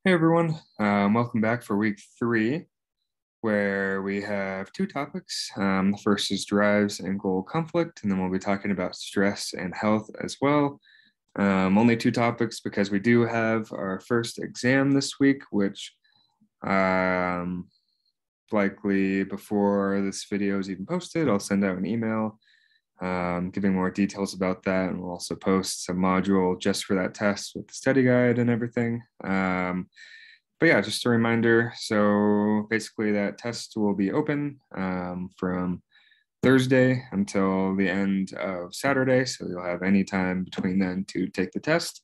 Hey everyone, welcome back for week 3, where we have two topics. The first is drives and goal conflict, and then we'll be talking about stress and health as well. Only two topics because we do have our first exam this week, which um, likely before this video is even posted, I'll send out an email giving more details about that, and we'll also post a module just for that test with the study guide and everything. But yeah, just a reminder. So basically, that test will be open from Thursday until the end of Saturday. So you'll have any time between then to take the test.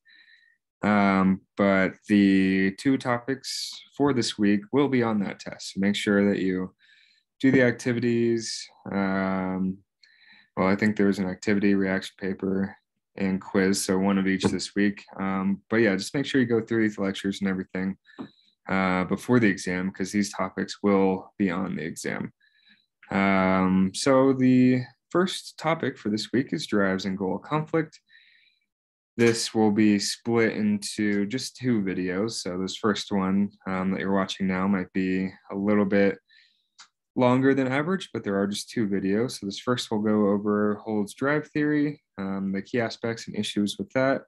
But the two topics for this week will be on that test. So make sure that you do the activities. Well, I think there's an activity, reaction paper, and quiz. So one of each this week. But yeah, just make sure you go through these lectures and everything before the exam, because these topics will be on the exam. So the first topic for this week is drives and goal conflict. This will be split into just two videos. So this first one that you're watching now might be a little bit longer than average, but there are just two videos. So this first will go over Holds drive theory, the key aspects and issues with that.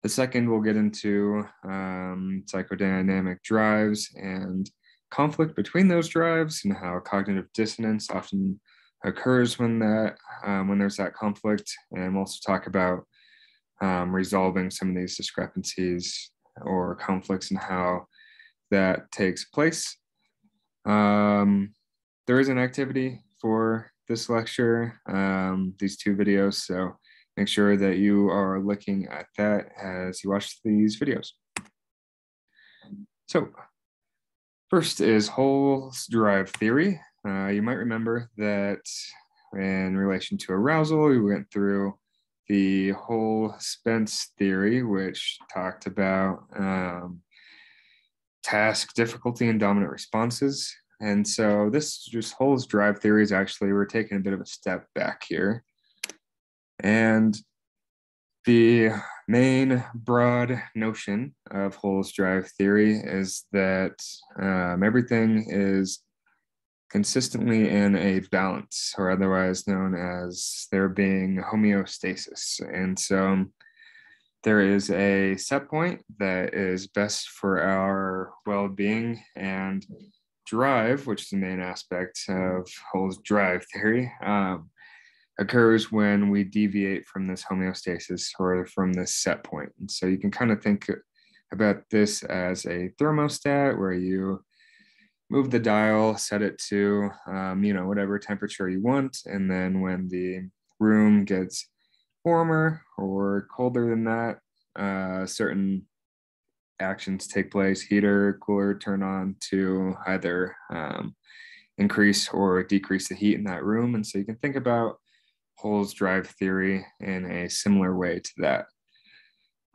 The second, we'll get into psychodynamic drives and conflict between those drives and how cognitive dissonance often occurs when there's that conflict. And we'll also talk about resolving some of these discrepancies or conflicts and how that takes place. There is an activity for this lecture, these two videos, so make sure that you are looking at that as you watch these videos. So first is Holds drive theory. You might remember that in relation to arousal, we went through the Hole-Spence theory, which talked about task difficulty and dominant responses. And so this just Holds drive theory is actually, we're taking a bit of a step back here. And the main broad notion of Holds drive theory is that everything is consistently in a balance, or otherwise known as there being homeostasis. And so there is a set point that is best for our well-being, and drive, which is the main aspect of Holds drive theory, occurs when we deviate from this homeostasis or from this set point. And so you can kind of think about this as a thermostat where you move the dial, set it to whatever temperature you want, and then when the room gets warmer or colder than that, certain actions take place: heater, cooler turn on to either increase or decrease the heat in that room. And so you can think about Holds drive theory in a similar way to that.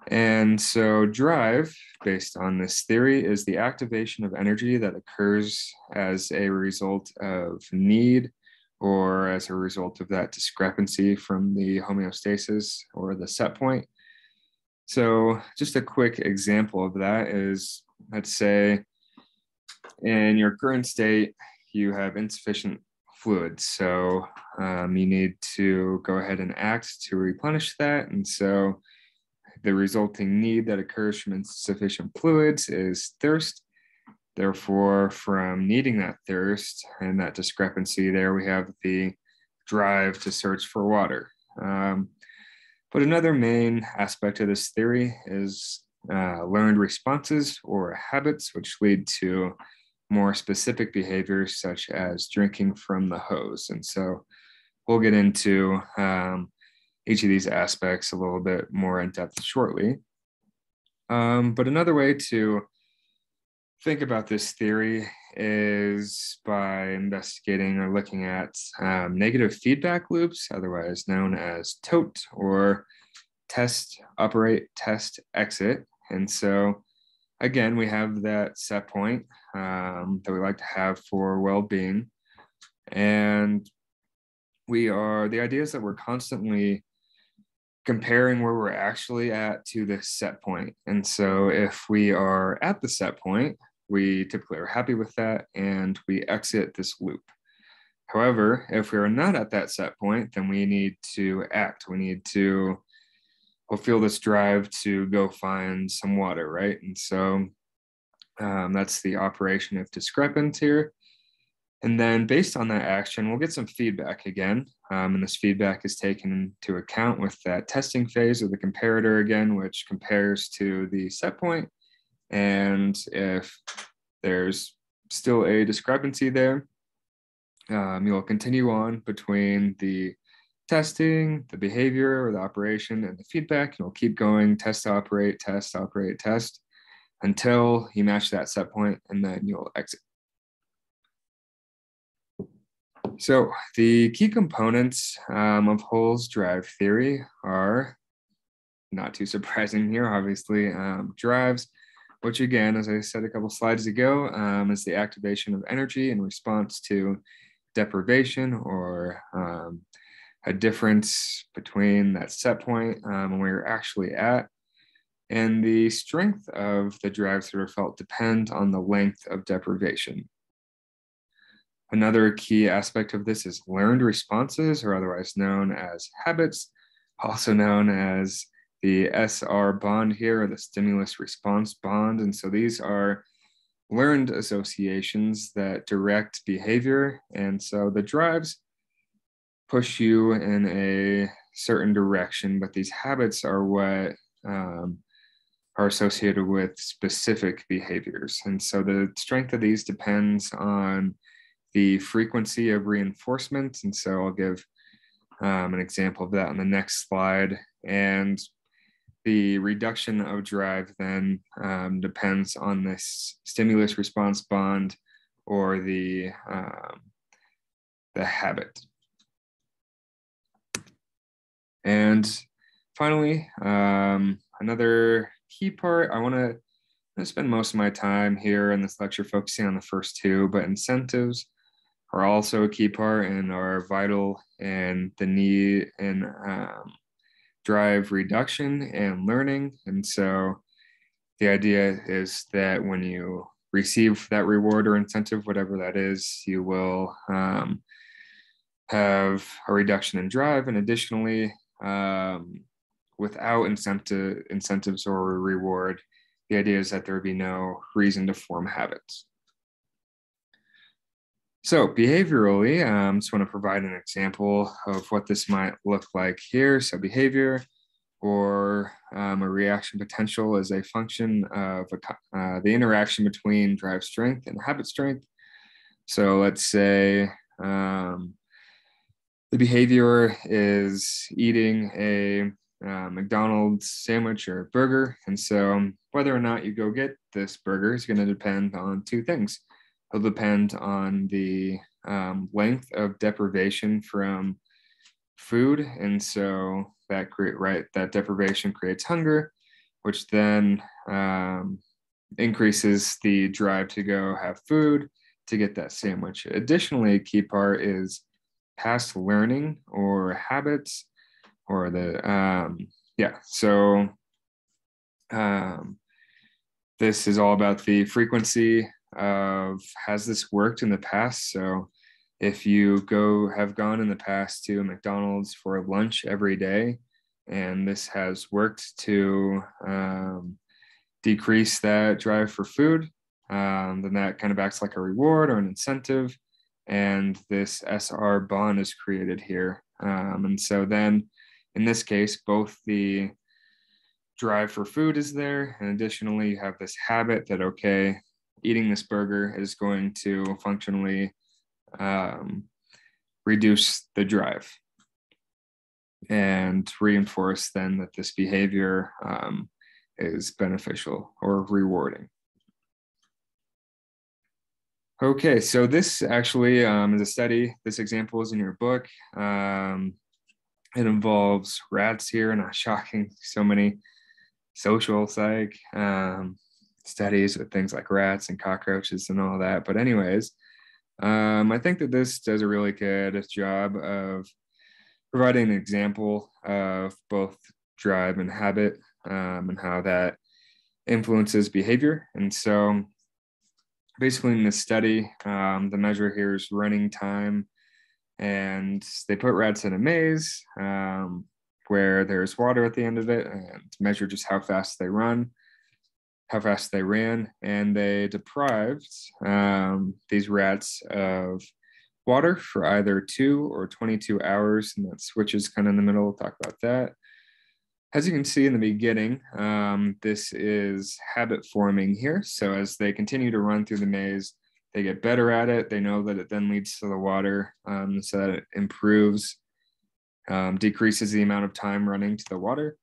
And so drive, based on this theory, is the activation of energy that occurs as a result of need or as a result of that discrepancy from the homeostasis or the set point. So just a quick example of that is, let's say in your current state, you have insufficient fluid. So you need to go ahead and act to replenish that. And so the resulting need that occurs from insufficient fluids is thirst. Therefore, from needing that thirst and that discrepancy there, we have the drive to search for water. But another main aspect of this theory is learned responses or habits, which lead to more specific behaviors such as drinking from the hose. And so we'll get into each of these aspects a little bit more in depth shortly. But another way to think about this theory is by investigating or looking at negative feedback loops, otherwise known as TOTE, or test, operate, test, exit. And so again, we have that set point that we like to have for well-being. And the idea is that we're constantly comparing where we're actually at to the set point. And so if we are at the set point, we typically are happy with that and we exit this loop. However, if we are not at that set point, then we need to act. We need to feel this drive to go find some water, right? And so that's the operation if discrepant here. And then based on that action, we'll get some feedback again. And this feedback is taken into account with that testing phase of the comparator again, which compares to the set point. And if there's still a discrepancy there, you'll continue on between the testing, the behavior or the operation and the feedback. You'll keep going, test, operate, test, until you match that set point, and then you'll exit. So the key components of Hull's drive theory are, not too surprising here, obviously, drives, which again, as I said a couple slides ago, is the activation of energy in response to deprivation or a difference between that set point and where you're actually at. And the strength of the drives that are felt depend on the length of deprivation. Another key aspect of this is learned responses, or otherwise known as habits, also known as the SR bond here, or the stimulus response bond. And so these are learned associations that direct behavior. And so the drives push you in a certain direction, but these habits are what are associated with specific behaviors. And so the strength of these depends on the frequency of reinforcement. And so I'll give an example of that on the next slide. And the reduction of drive then depends on this stimulus response bond or the habit. And finally, another key part, I want to spend most of my time here in this lecture focusing on the first two, but incentives are also a key part and are vital in the need in drive reduction and learning. And so the idea is that when you receive that reward or incentive, whatever that is, you will have a reduction in drive. And additionally, without incentives or reward, the idea is that there would be no reason to form habits. So behaviorally, just want to provide an example of what this might look like here. So behavior or a reaction potential is a function of the interaction between drive strength and habit strength. So let's say the behavior is eating a McDonald's sandwich or burger. And so whether or not you go get this burger is going to depend on two things. It'll depend on the length of deprivation from food. And so that deprivation creates hunger, which then increases the drive to go have food to get that sandwich. Additionally, a key part is past learning or habits or this is all about the frequency of has this worked in the past. So if you have gone in the past to McDonald's for lunch every day, and this has worked to decrease that drive for food, then that kind of acts like a reward or an incentive. And this SR bond is created here. And so then in this case, both the drive for food is there. And additionally, you have this habit that, okay, eating this burger is going to functionally reduce the drive and reinforce then that this behavior is beneficial or rewarding. Okay, so this actually is a study. This example is in your book. It involves rats here, not shocking, so many social psych studies with things like rats and cockroaches and all that. But anyways, I think that this does a really good job of providing an example of both drive and habit and how that influences behavior. And so basically in this study, the measure here is running time, and they put rats in a maze where there's water at the end of it and measure just how fast they ran, and they deprived these rats of water for either 2 or 22 hours, and that switches kind of in the middle. We'll talk about that. As you can see in the beginning, this is habit forming here. So as they continue to run through the maze, they get better at it. They know that it then leads to the water, so that it improves, decreases the amount of time running to the water.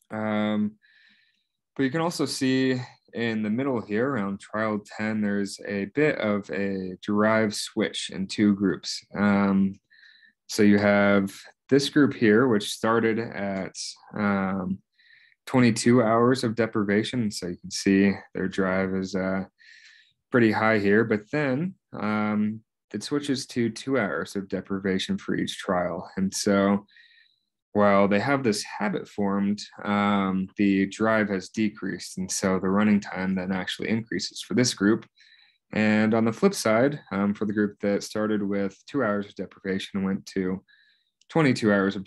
But you can also see in the middle here around trial 10, there's a bit of a drive switch in 2 groups. So you have this group here, which started at 22 hours of deprivation. So you can see their drive is pretty high here, but then it switches to 2 hours of deprivation for each trial. And so while they have this habit formed, the drive has decreased. And so the running time then actually increases for this group. And on the flip side, for the group that started with 2 hours of deprivation and went to 22 hours of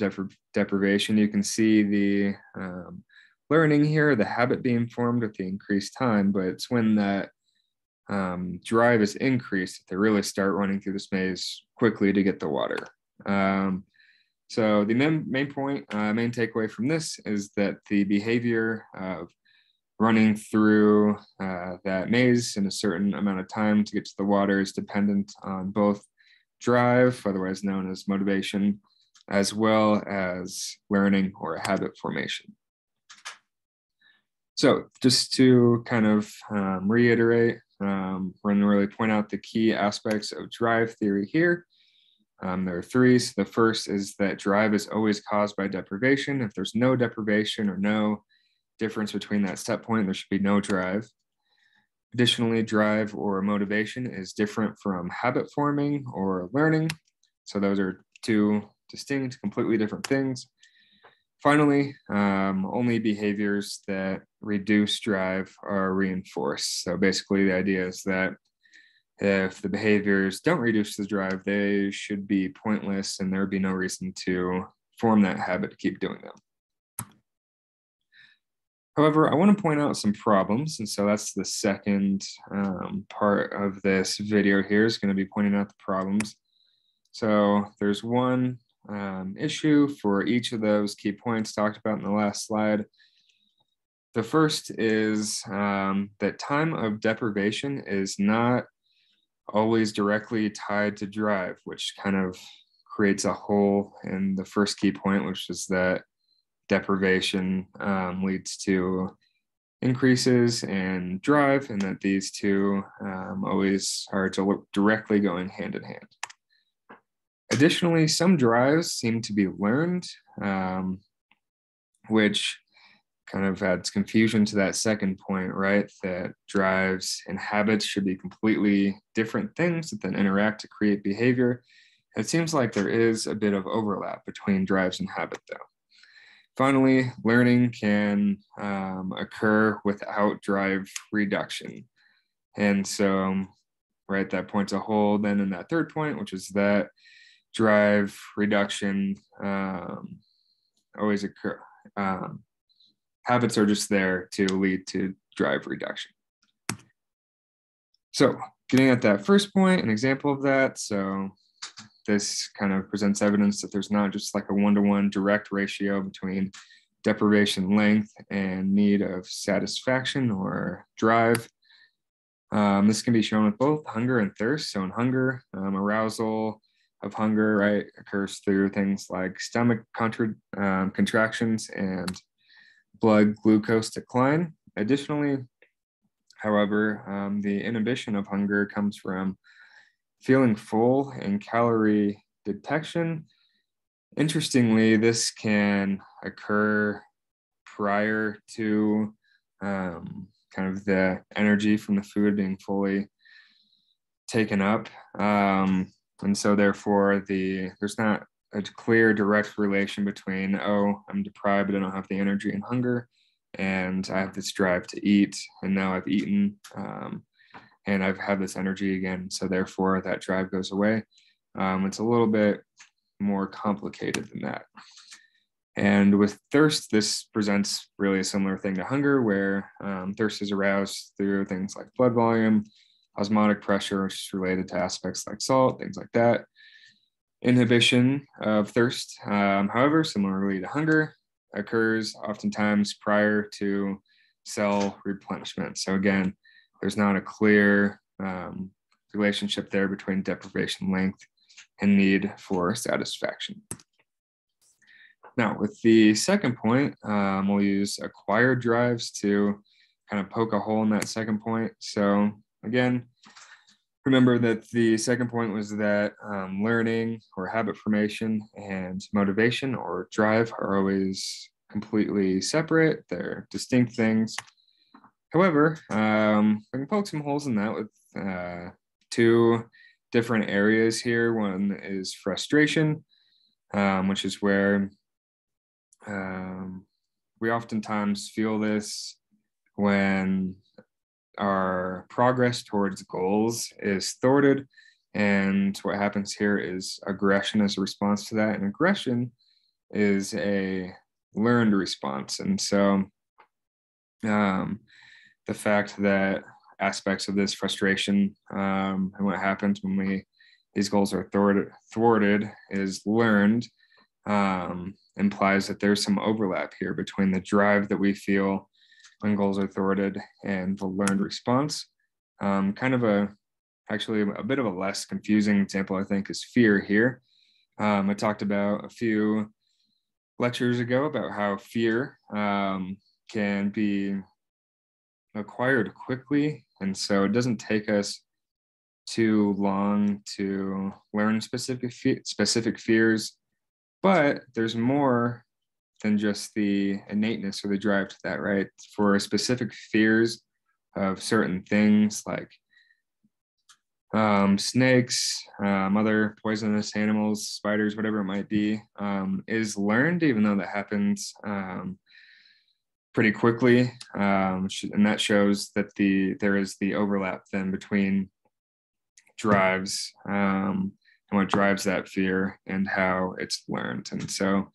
deprivation, you can see the learning here, the habit being formed with the increased time, but it's when that drive is increased that they really start running through this maze quickly to get the water. So the main point, main takeaway from this is that the behavior of running through that maze in a certain amount of time to get to the water is dependent on both drive, otherwise known as motivation, as well as learning or habit formation. So just to kind of reiterate, we're going to really point out the key aspects of drive theory here. There are 3. So the first is that drive is always caused by deprivation. If there's no deprivation or no difference between that set point, there should be no drive. Additionally, drive or motivation is different from habit forming or learning. So those are 2 distinct, completely different things. Finally, only behaviors that reduce drive are reinforced. So basically the idea is that if the behaviors don't reduce the drive, they should be pointless and there would be no reason to form that habit to keep doing them. However, I want to point out some problems, and so that's the second part of this video here is going to be pointing out the problems. So there's one issue for each of those key points talked about in the last slide. The first is that time of deprivation is not always directly tied to drive, which kind of creates a hole in the first key point, which is that deprivation leads to increases in drive, and that these 2 always are directly going hand in hand. Additionally, some drives seem to be learned, which kind of adds confusion to that second point, right? That drives and habits should be completely different things that then interact to create behavior. It seems like there is a bit of overlap between drives and habit, though. Finally, learning can occur without drive reduction. And so, right, that points a hole then in that third point, which is that drive reduction always occur. Habits are just there to lead to drive reduction. So getting at that first point, an example of that. So this kind of presents evidence that there's not just like a 1-to-1 direct ratio between deprivation length and need of satisfaction or drive. This can be shown with both hunger and thirst. So in hunger, arousal of hunger, right, occurs through things like stomach contractions and blood glucose decline. Additionally, however, the inhibition of hunger comes from feeling full and calorie detection. Interestingly, this can occur prior to kind of the energy from the food being fully taken up. And so therefore there's not a clear, direct relation between, oh, I'm deprived, I don't have the energy and hunger, and I have this drive to eat, and now I've eaten, and I've had this energy again. So therefore, that drive goes away. It's a little bit more complicated than that. And with thirst, this presents really a similar thing to hunger, where thirst is aroused through things like blood volume, osmotic pressure, which is related to aspects like salt, things like that. Inhibition of thirst, however, similarly to hunger, occurs oftentimes prior to cell replenishment. So again, there's not a clear relationship there between deprivation length and need for satisfaction. Now, with the second point, we'll use acquired drives to kind of poke a hole in that second point. So again, remember that the second point was that learning or habit formation and motivation or drive are always completely separate. They're distinct things. However, I can poke some holes in that with two different areas here. One is frustration, which is where we oftentimes feel this when our progress towards goals is thwarted. And what happens here is aggression as a response to that. And aggression is a learned response. And so the fact that aspects of this frustration and what happens when these goals are thwarted is learned, implies that there's some overlap here between the drive that we feel when goals are thwarted and the learned response. Actually a bit of a less confusing example, I think, is fear here. I talked about a few lectures ago about how fear can be acquired quickly. And so it doesn't take us too long to learn specific fears, but there's more than just the innateness or the drive to that, right? For specific fears of certain things like snakes, other poisonous animals, spiders, whatever it might be, is learned, even though that happens pretty quickly. And that shows that there is the overlap then between drives and what drives that fear and how it's learned. And so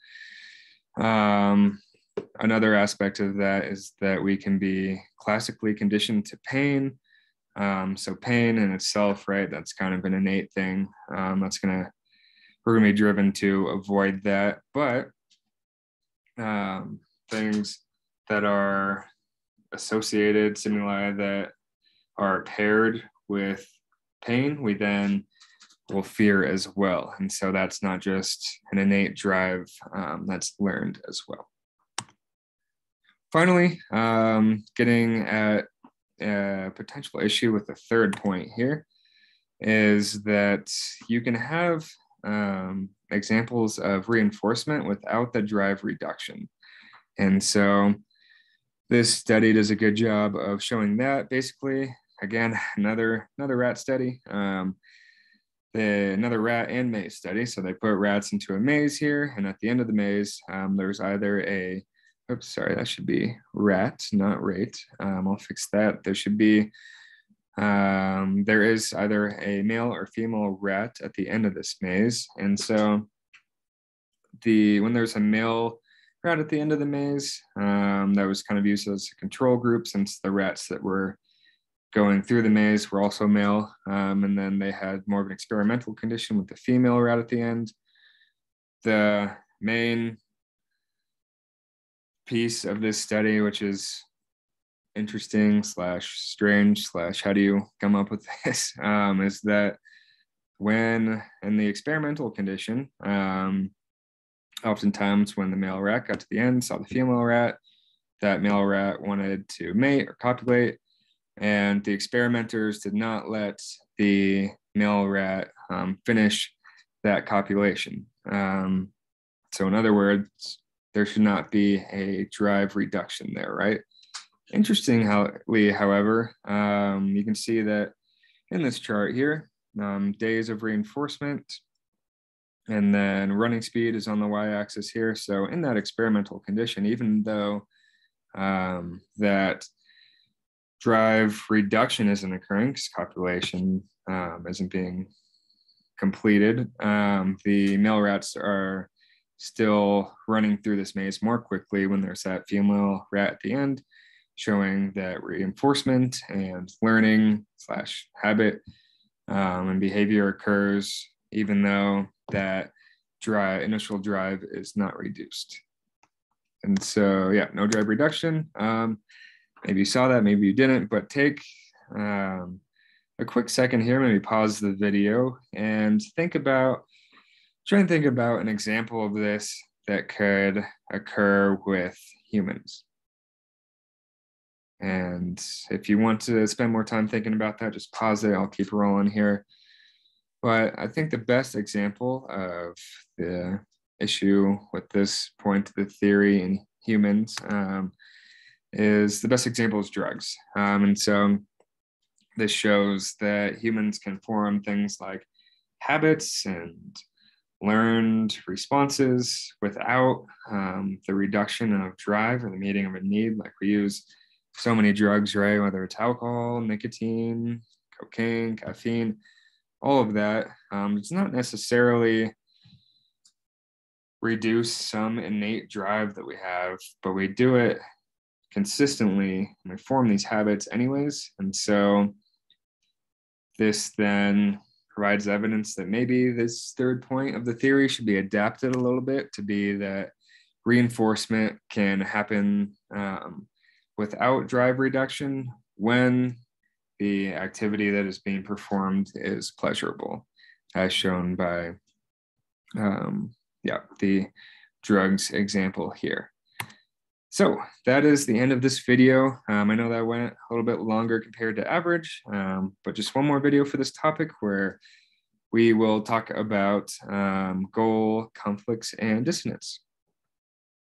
another aspect of that is that we can be classically conditioned to pain. So pain in itself, right? That's kind of an innate thing. We're gonna be driven to avoid that. But things that are associated, stimuli that are paired with pain, we then will fear as well. And so that's not just an innate drive, that's learned as well. Finally, getting at a potential issue with the third point here is that you can have examples of reinforcement without the drive reduction. And so this study does a good job of showing that. Basically, again, another rat study, another rat and maze study. So they put rats into a maze here, and at the end of the maze, there's either that should be rat, not rate. I'll fix that. There is either a male or female rat at the end of this maze. And so when there's a male rat at the end of the maze, that was kind of used as a control group, since the rats that were going through the maze were also male. And then they had more of an experimental condition with the female rat at the end. The main piece of this study, which is interesting / strange / how do you come up with this, is that when in the experimental condition, oftentimes when the male rat got to the end, saw the female rat, that male rat wanted to mate or copulate, and the experimenters did not let the male rat finish that copulation. So in other words, there should not be a drive reduction there, right? Interestingly, however, you can see that in this chart here, days of reinforcement, And then running speed is on the y-axis here. So in that experimental condition, even though that drive reduction isn't occurring because copulation isn't being completed, the male rats are still running through this maze more quickly when there's that female rat at the end, showing that reinforcement and learning slash habit and behavior occurs even though that initial drive is not reduced. And so, yeah, no drive reduction. Maybe you saw that, maybe you didn't, but take a quick second here, maybe pause the video and try and think about an example of this that could occur with humans. And if you want to spend more time thinking about that, just pause it. I'll keep rolling here. But I think the best example of the issue with this point of the theory in humans is the best example is drugs. And so this shows that humans can form things like habits and learned responses without the reduction of drive or the meeting of a need. Like we use so many drugs, right? Whether it's alcohol, nicotine, cocaine, caffeine, all of that. It's not necessarily reduce some innate drive that we have, but we do it consistently and we form these habits anyways. And so this then provides evidence that maybe this third point of the theory should be adapted a little bit to be that reinforcement can happen without drive reduction when the activity that is being performed is pleasurable, as shown by the drugs example here. So that is the end of this video. I know that went a little bit longer compared to average, but just one more video for this topic where we will talk about goal conflicts and dissonance.